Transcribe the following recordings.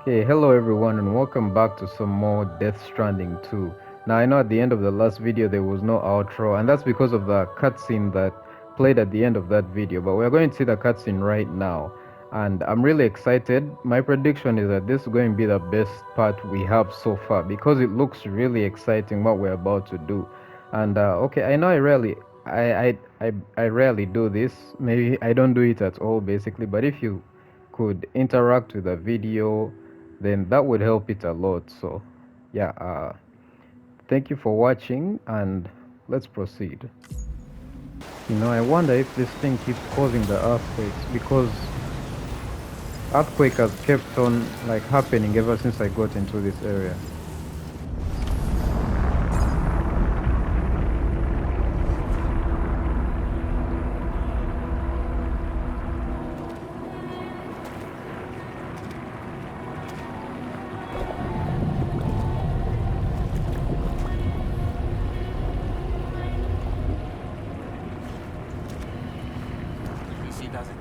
Hey, hello everyone, and welcome back to some more Death Stranding 2. Now, I know at the end of the last video there was no outro, and that's because of the cutscene that played at the end of that video. But we're going to see the cutscene right now, and I'm really excited. My prediction is that this is going to be the best part we have so far because it looks really exciting what we're about to do. And okay, I know I rarely do this. Maybe I don't do it at all, basically. But if you could interact with the video, then that would help it a lot. So yeah, thank you for watching, and let's proceed. I wonder if this thing keeps causing the earthquakes, because earthquake has kept on like happening ever since I got into this area. PC does it.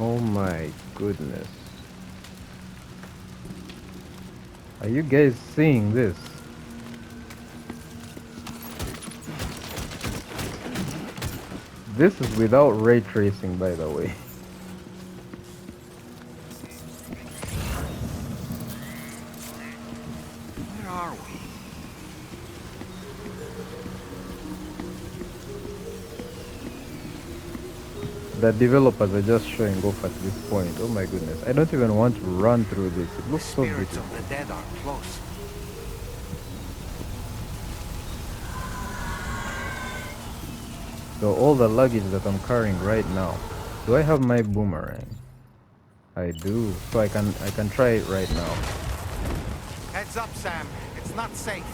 Oh my goodness. Are you guys seeing this? This is without ray tracing, by the way. Where are we? The developers are just showing off at this point. Oh my goodness. I don't even want to run through this. It The looks so spirits beautiful. of the dead are close. So all the luggage that I'm carrying right now. Do I have my boomerang? I do. So I can try it right now. Heads up, Sam. It's not safe.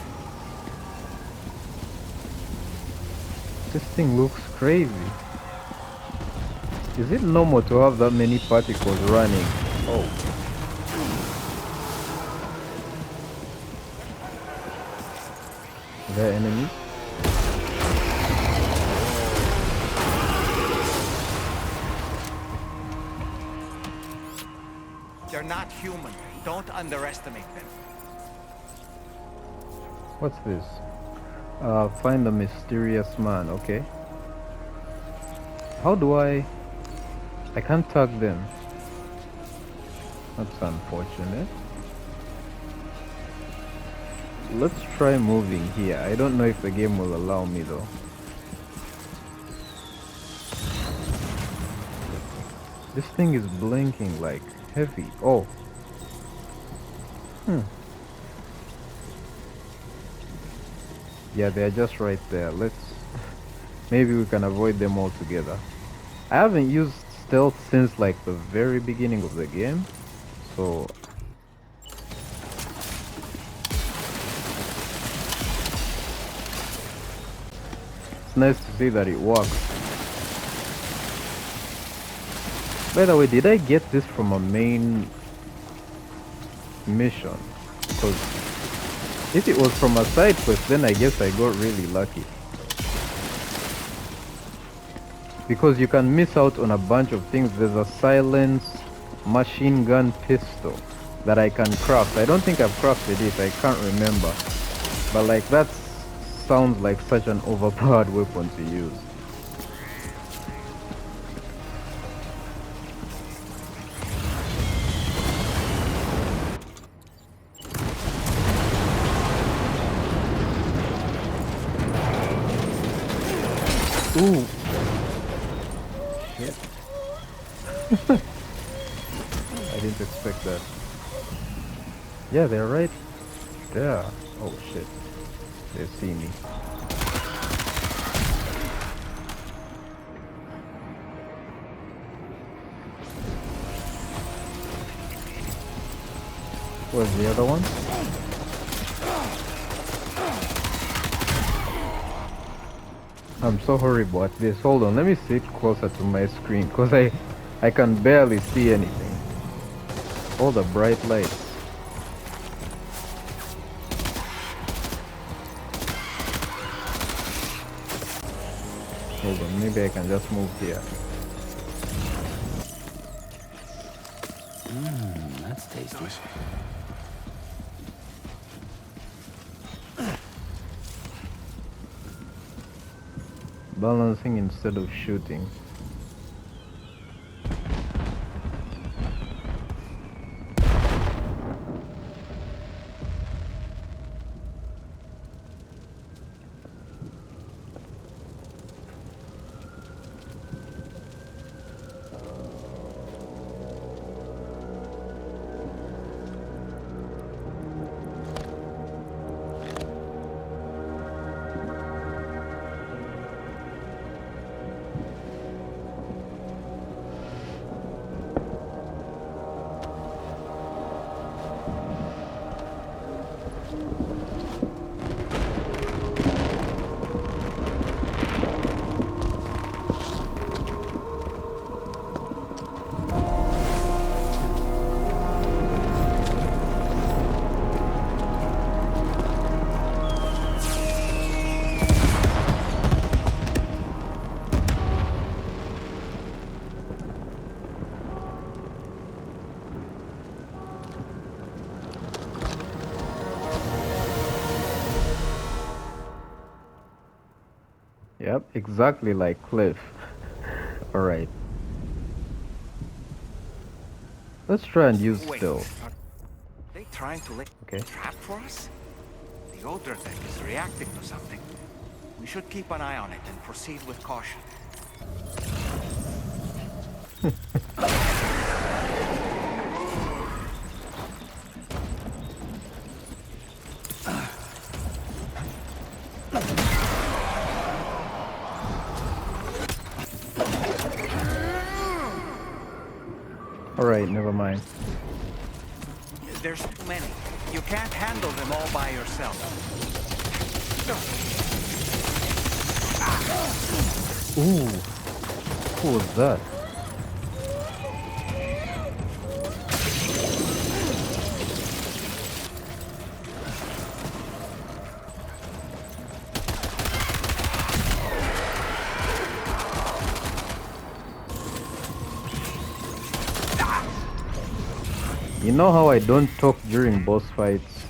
This thing looks crazy. Is it normal to have that many particles running? Oh. Is there enemies? They're not human. Don't underestimate them. What's this? Find the mysterious man. Okay. How do I can't tag them. That's unfortunate. Let's try moving here. I don't know if the game will allow me though. This thing is blinking like heavy. Oh. Yeah, they're just right there. Let's maybe we can avoid them altogether. I haven't used stealth since like the very beginning of the game. So it's nice to see that it works. By the way, did I get this from a main mission? Because if it was from a side quest, then I guess I got really lucky. Because you can miss out on a bunch of things. There's a silenced machine gun pistol that I can craft. I don't think I've crafted it, I can't remember. But like that sounds like such an overpowered weapon to use. Ooh. Shit. I didn't expect that. Yeah, they're right there. Oh shit. They see me. Where's the other one? I'm so horrible at this. Hold on, let me sit closer to my screen because I can barely see anything. All the bright lights. Hold on, maybe I can just move here. That's tasty. Balancing instead of shooting. Yep, exactly like Cliff. Alright, let's try and use Wait, stealth. are they trying to lay Okay. a trap for us? The older tech is reacting to something. We should keep an eye on it and proceed with caution. Alright, never mind. There's too many. You can't handle them all by yourself. Ooh, who was that? You know how I don't talk during boss fights?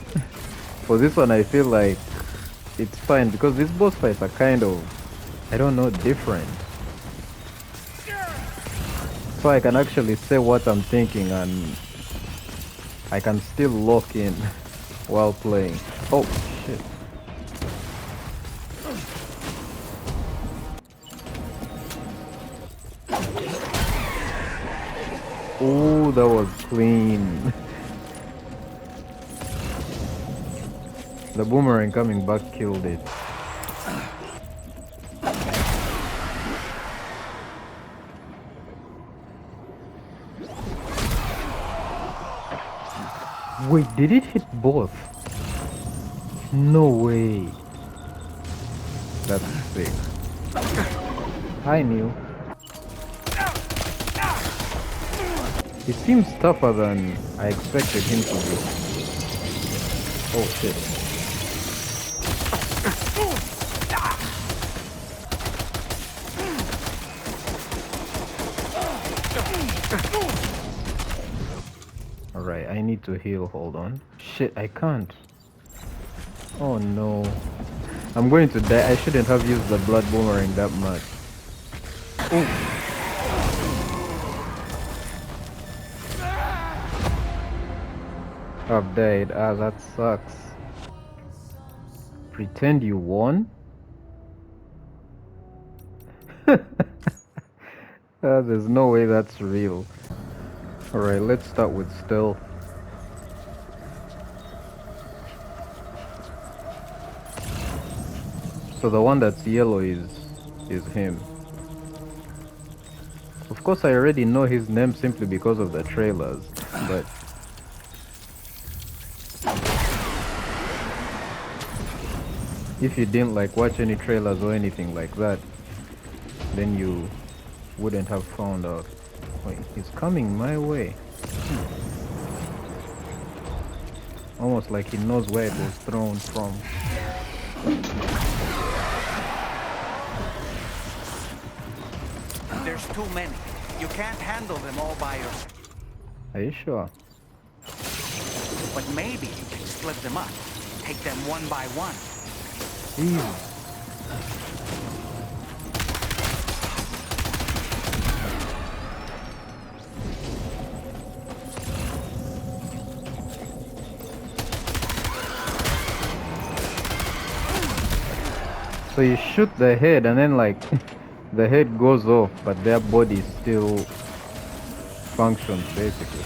For this one, I feel like it's fine because these boss fights are kind of, I don't know, different. So I can actually say what I'm thinking and I can still lock in while playing. Oh, shit. Oh, that was clean. The boomerang coming back killed it. Wait, did it hit both? No way. That's sick. I knew. He seems tougher than I expected him to be. Oh shit. Alright, I need to heal, hold on. Shit, I can't. Oh no. I'm going to die. I shouldn't have used the blood boomerang that much. Ooh. I've died. Ah, that sucks. Pretend you won? There's no way that's real. Alright, let's start with stealth. So the one that's yellow is him. Of course I already know his name simply because of the trailers, but if you didn't like watch any trailers or anything like that, then you wouldn't have found out. Wait, he's coming my way. Almost like he knows where it was thrown from. There's too many. You can't handle them all by yourself. Are you sure? But maybe you can split them up. Take them one by one. Easy. So you shoot the head and then like the head goes off, but their body still functions basically.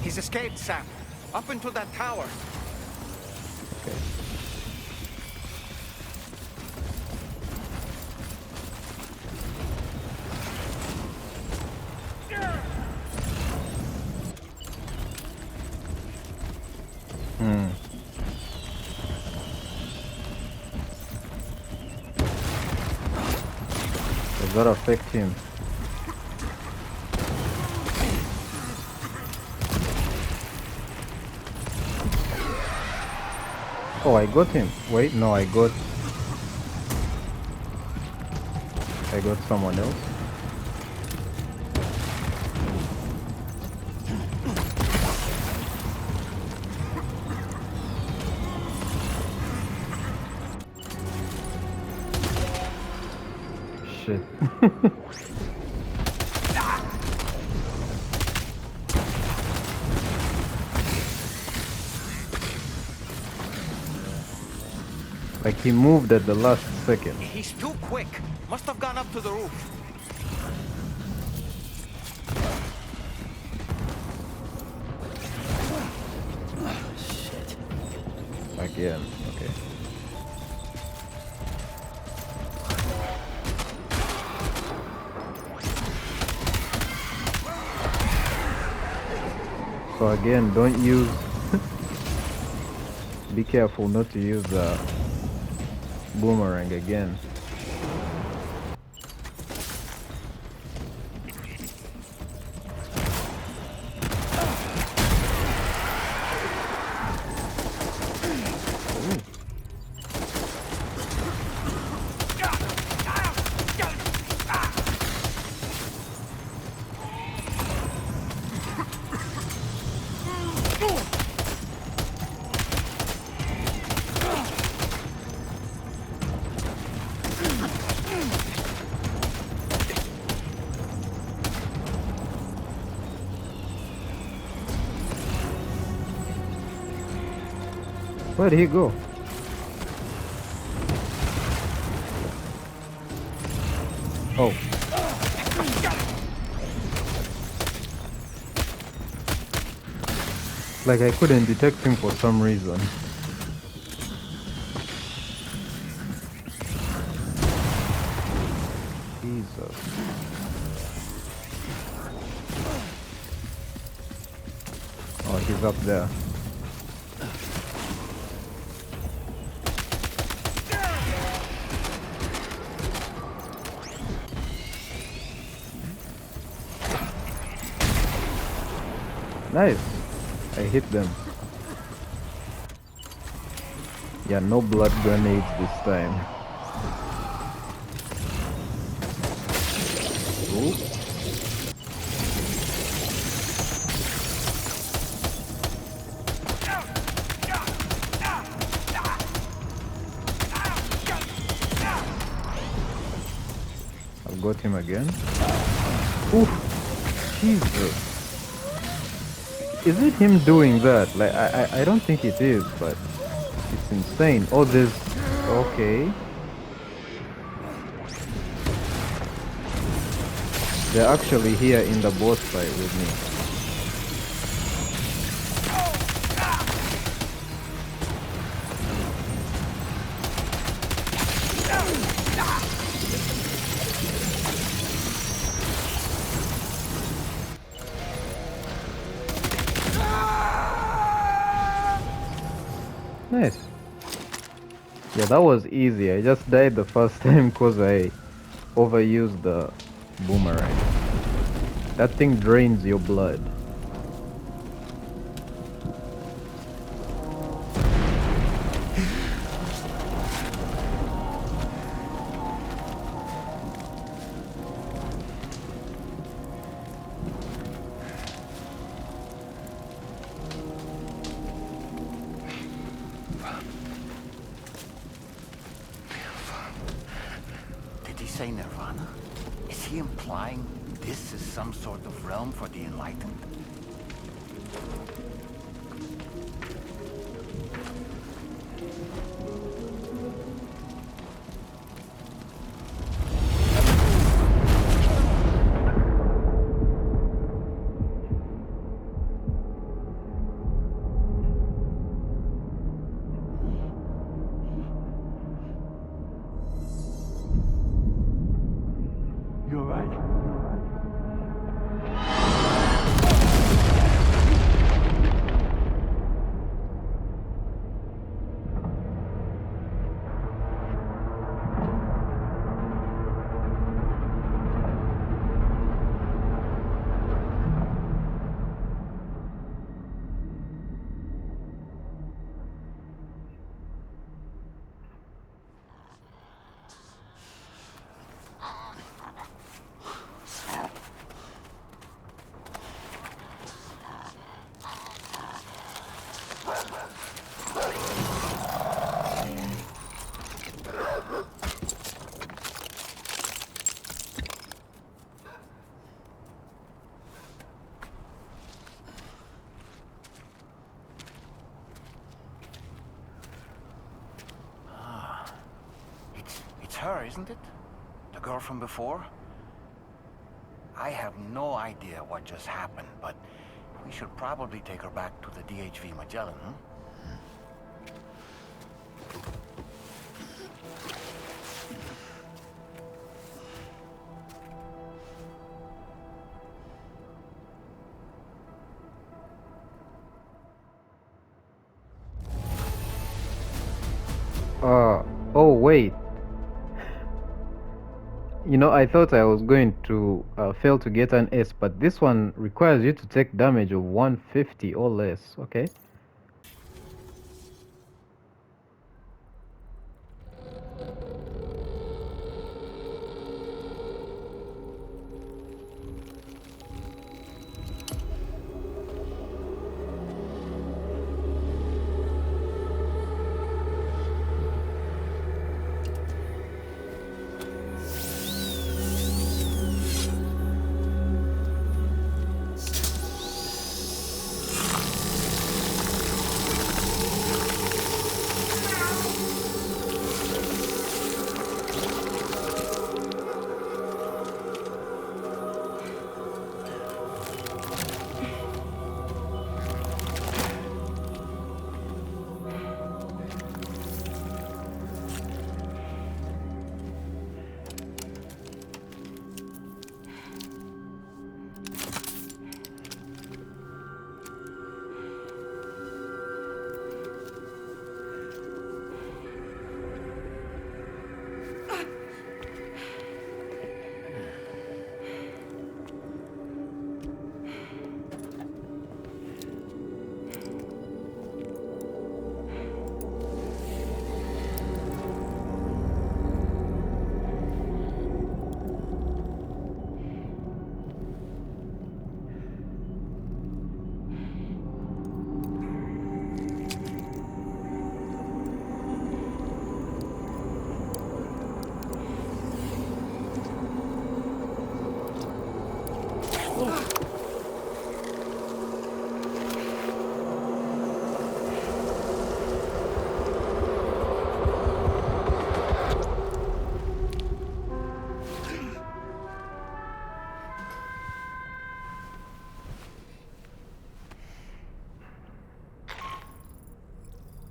He's escaped, Sam. Up into that tower. Okay. Hmm. Does that affect him? Oh, I got him. Wait, no, I got someone else. Shit. Like he moved at the last second. He's too quick. Must have gone up to the roof. Shit. Again, okay. So again, don't use be careful not to use the boomerang again. Where did he go? Oh. Like I couldn't detect him for some reason. Jesus. Oh, he's up there. Nice. I hit them. Yeah, no blood grenades this time. Ooh. I've got him again. Ooh. Jesus. Is it him doing that? Like, I don't think it is, but it's insane. Oh, there's... Okay. They're actually here in the boss fight with me. Nice. Yeah, that was easy. I just died the first time because I overused the boomerang. That thing drains your blood. Did he say Nirvana? Is he implying this is some sort of realm for the enlightened? You're right. wasn't it? The girl from before? I have no idea what just happened, but we should probably take her back to the DHV Magellan, hmm? Oh wait. You know, I thought I was going to fail to get an S, but this one requires you to take damage of 150 or less. Okay.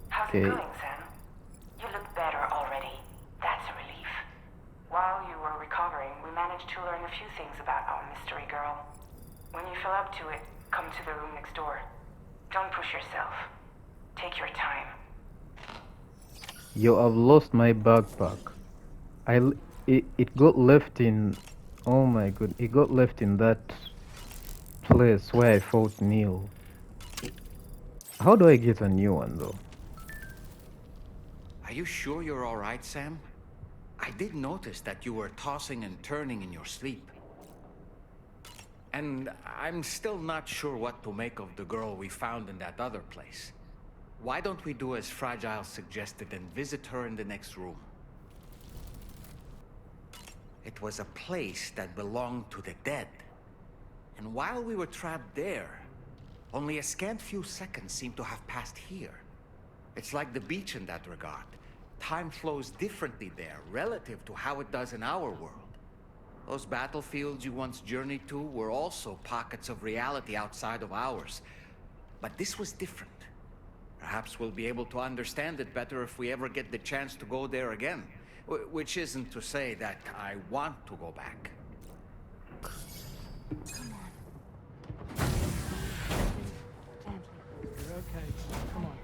How's it Okay. going, Sam? You look better already. That's a relief. While you were recovering, we managed to learn a few things about our mystery girl. When you feel up to it, come to the room next door. Don't push yourself. Take your time. Yo, I've lost my backpack. It got left in. Oh my god! It got left in that place where I fought Neil. How do I get a new one though? Are you sure you're all right, Sam? I did notice that you were tossing and turning in your sleep. And I'm still not sure what to make of the girl we found in that other place. Why don't we do as Fragile suggested and visit her in the next room? It was a place that belonged to the dead. And while we were trapped there, only a scant few seconds seem to have passed here. It's like the beach in that regard. Time flows differently there, relative to how it does in our world. Those battlefields you once journeyed to were also pockets of reality outside of ours. But this was different. Perhaps we'll be able to understand it better if we ever get the chance to go there again. Which isn't to say that I want to go back. Come on. Gently. You're okay. Come on.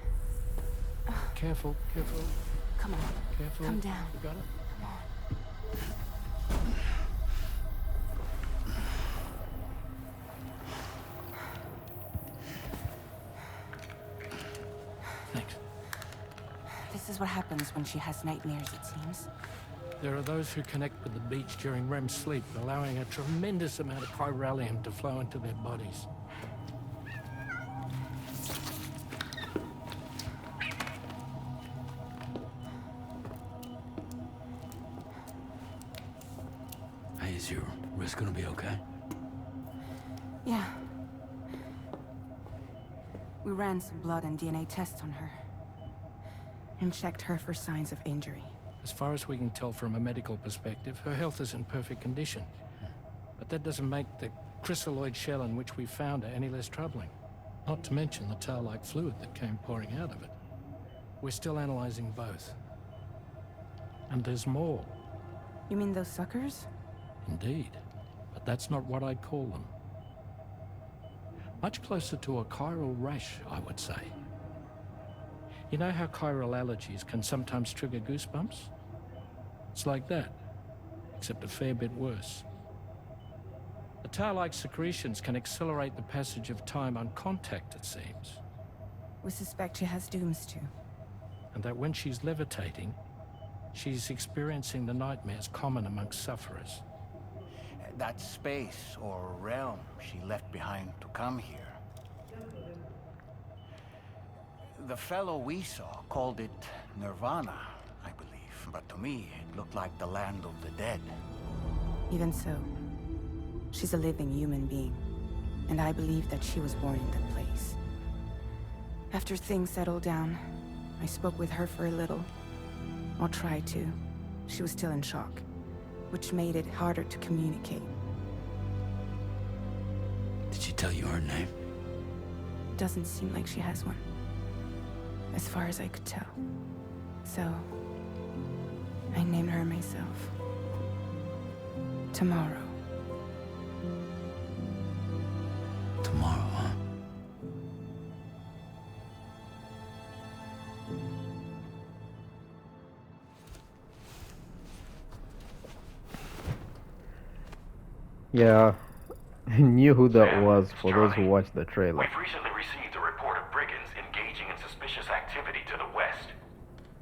Careful, careful, Come on. careful. Come down. You got it? Come on. Thanks. This is what happens when she has nightmares, it seems. There are those who connect with the beach during REM sleep, allowing a tremendous amount of chiralium to flow into their bodies. Hey, is your wrist gonna be okay? Yeah. We ran some blood and DNA tests on her. And checked her for signs of injury. As far as we can tell from a medical perspective, her health is in perfect condition. But that doesn't make the crystalloid shell in which we found her any less troubling. Not to mention the tar-like fluid that came pouring out of it. We're still analyzing both. And there's more. You mean those suckers? Indeed. But that's not what I'd call them. Much closer to a chiral rash, I would say. You know how chiral allergies can sometimes trigger goosebumps? It's like that, except a fair bit worse. The tar-like secretions can accelerate the passage of time on contact, it seems. We suspect she has dooms too. And that when she's levitating, she's experiencing the nightmares common amongst sufferers. That space or realm she left behind to come here. The fellow we saw called it Nirvana, I believe. But to me, it looked like the land of the dead. Even so, she's a living human being. And I believe that she was born in that place. After things settled down, I spoke with her for a little. Or tried to. She was still in shock, which made it harder to communicate. Did she tell you her name? Doesn't seem like she has one. As far as I could tell. So, I named her myself. Tomorrow. Tomorrow, huh? Yeah, I knew who that was for those who watched the trailer. We've recently received a report of brigands engaging in suspicious activity to the west.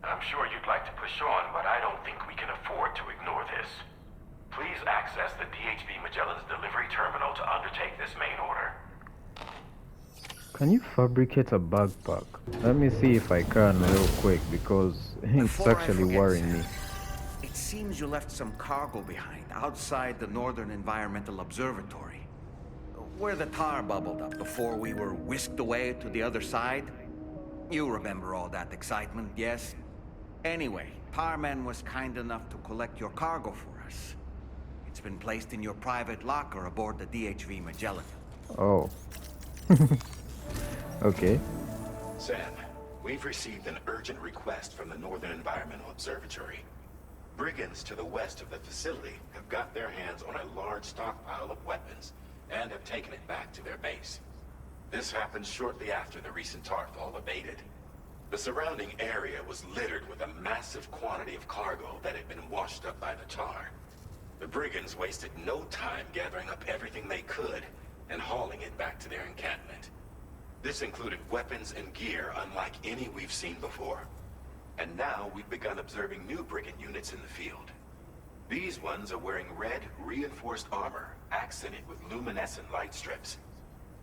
I'm sure you'd like to push on, but I don't think we can afford to ignore this. Please access the DHV Magellan's delivery terminal to undertake this main order. Can you fabricate a backpack? Let me see if I can real quick, because it's Before I actually forget, worrying me. It seems you left some cargo behind outside the Northern Environmental Observatory, where the tar bubbled up before we were whisked away to the other side. You remember all that excitement, yes? Anyway, Tarman was kind enough to collect your cargo for us. It's been placed in your private locker aboard the DHV Magellan. Oh. Okay. Sam, we've received an urgent request from the Northern Environmental Observatory. Brigands to the west of the facility have got their hands on a large stockpile of weapons and have taken it back to their base. This happened shortly after the recent Tarfall abated. The surrounding area was littered with a massive quantity of cargo that had been washed up by the tar. The brigands wasted no time gathering up everything they could and hauling it back to their encampment. This included weapons and gear unlike any we've seen before. And now we've begun observing new brigand units in the field. These ones are wearing red, reinforced armor, accented with luminescent light strips.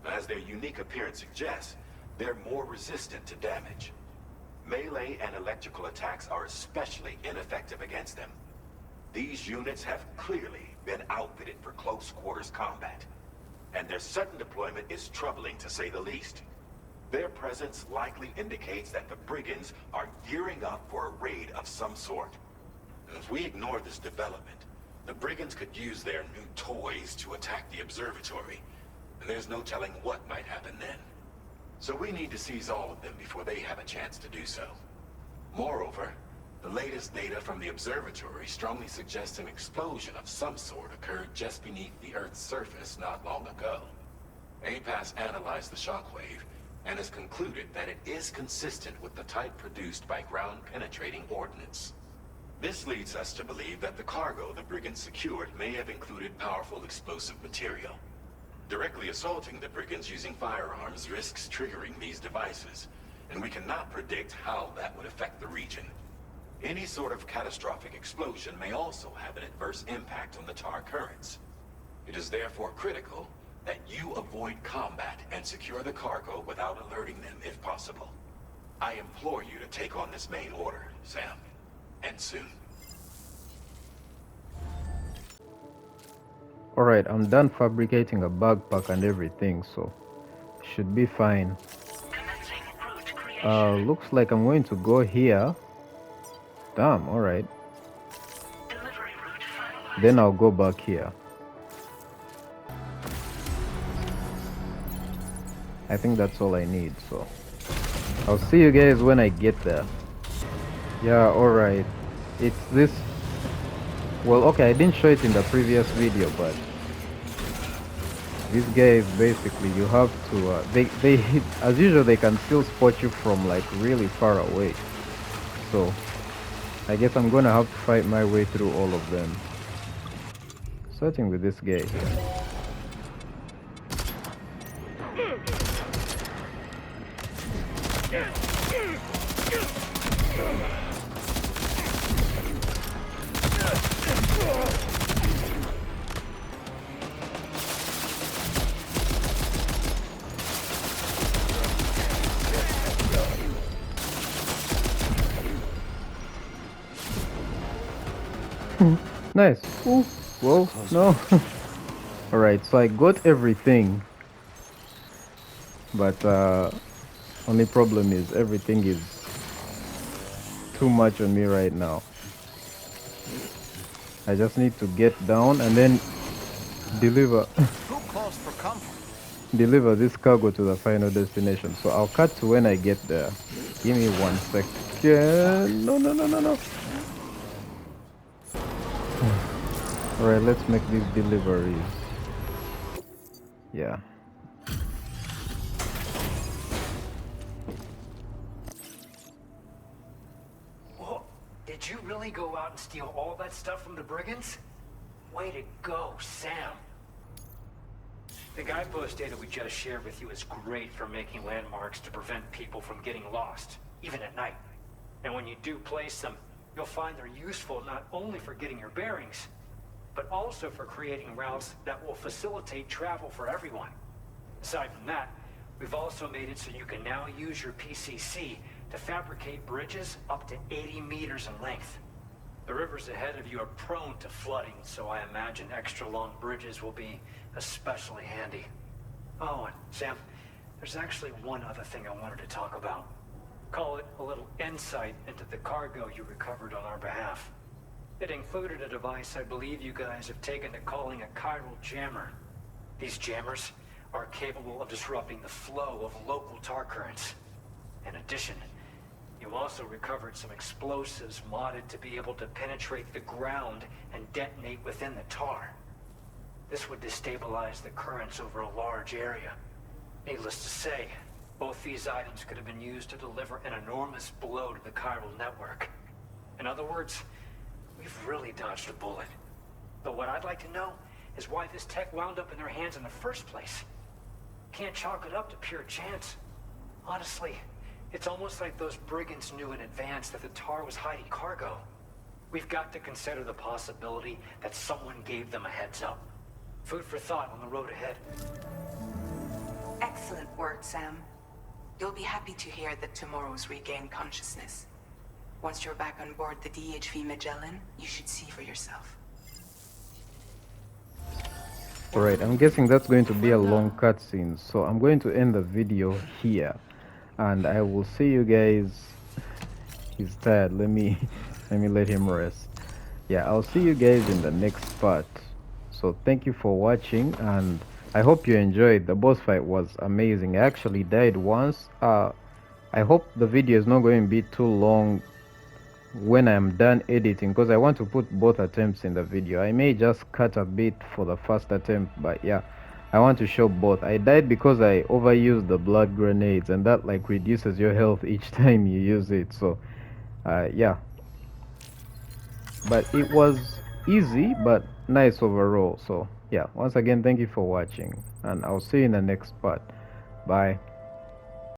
As their unique appearance suggests, they're more resistant to damage. Melee and electrical attacks are especially ineffective against them. These units have clearly been outfitted for close quarters combat, and their sudden deployment is troubling to say the least. Their presence likely indicates that the brigands are gearing up for a raid of some sort. If we ignore this development, the brigands could use their new toys to attack the observatory, and there's no telling what might happen then. So we need to seize all of them before they have a chance to do so. Moreover, the latest data from the observatory strongly suggests an explosion of some sort occurred just beneath the Earth's surface not long ago. APAS analyzed the shockwave and has concluded that it is consistent with the type produced by ground-penetrating ordnance. This leads us to believe that the cargo the brigands secured may have included powerful explosive material. Directly assaulting the brigands using firearms risks triggering these devices, and we cannot predict how that would affect the region. Any sort of catastrophic explosion may also have an adverse impact on the tar currents. It is therefore critical that you avoid combat and secure the cargo without alerting them if possible. I implore you to take on this main order, Sam, and soon. Alright, I'm done fabricating a backpack and everything, so should be fine. Looks like I'm going to go here. Damn, alright. Then I'll go back here. I think that's all I need, so I'll see you guys when I get there. Yeah, alright. It's this... Well, okay, I didn't show it in the previous video, but these guys, basically, you have to... they as usual, they can still spot you from, like, really far away. So, I guess I'm gonna have to fight my way through all of them. Starting with this guy here. Nice. Ooh. Whoa, no. Alright, so I got everything. But only problem is everything is too much on me right now. I just need to get down and then deliver Too close for comfort. deliver this cargo to the final destination. So I'll cut to when I get there. Give me 1 second. No, no, no, no, no. Alright, let's make these deliveries. Yeah. Whoa, did you really go out and steal all that stuff from the brigands? Way to go, Sam. The guidepost data we just shared with you is great for making landmarks to prevent people from getting lost, even at night. And when you do place them, you'll find they're useful not only for getting your bearings, but also for creating routes that will facilitate travel for everyone. Aside from that, we've also made it so you can now use your PCC to fabricate bridges up to 80 meters in length. The rivers ahead of you are prone to flooding, so I imagine extra long bridges will be especially handy. Oh, and Sam, there's actually one other thing I wanted to talk about. Call it a little insight into the cargo you recovered on our behalf. It included a device I believe you guys have taken to calling a chiral jammer. These jammers are capable of disrupting the flow of local tar currents. In addition, you also recovered some explosives modded to be able to penetrate the ground and detonate within the tar. This would destabilize the currents over a large area. Needless to say, both these items could have been used to deliver an enormous blow to the chiral network. In other words, we've really dodged a bullet. But what I'd like to know is why this tech wound up in their hands in the first place. Can't chalk it up to pure chance. Honestly, it's almost like those brigands knew in advance that the tar was hiding cargo. We've got to consider the possibility that someone gave them a heads up. Food for thought on the road ahead. Excellent work, Sam. You'll be happy to hear that tomorrow's regained consciousness. Once you're back on board the DHV Magellan, you should see for yourself. Alright, I'm guessing that's going to be a long cutscene, so I'm going to end the video here. And I will see you guys... He's tired, let me let him rest. Yeah, I'll see you guys in the next part. So thank you for watching, and I hope you enjoyed. The boss fight was amazing. I actually died once. I hope the video is not going to be too long when I'm done editing, because I want to put both attempts in the video. I may just cut a bit for the first attempt, but yeah, I want to show both. I died because I overused the blood grenades, and that like reduces your health each time you use it. So yeah, but it was easy but nice overall. So yeah, once again, thank you for watching, and I'll see you in the next part. Bye.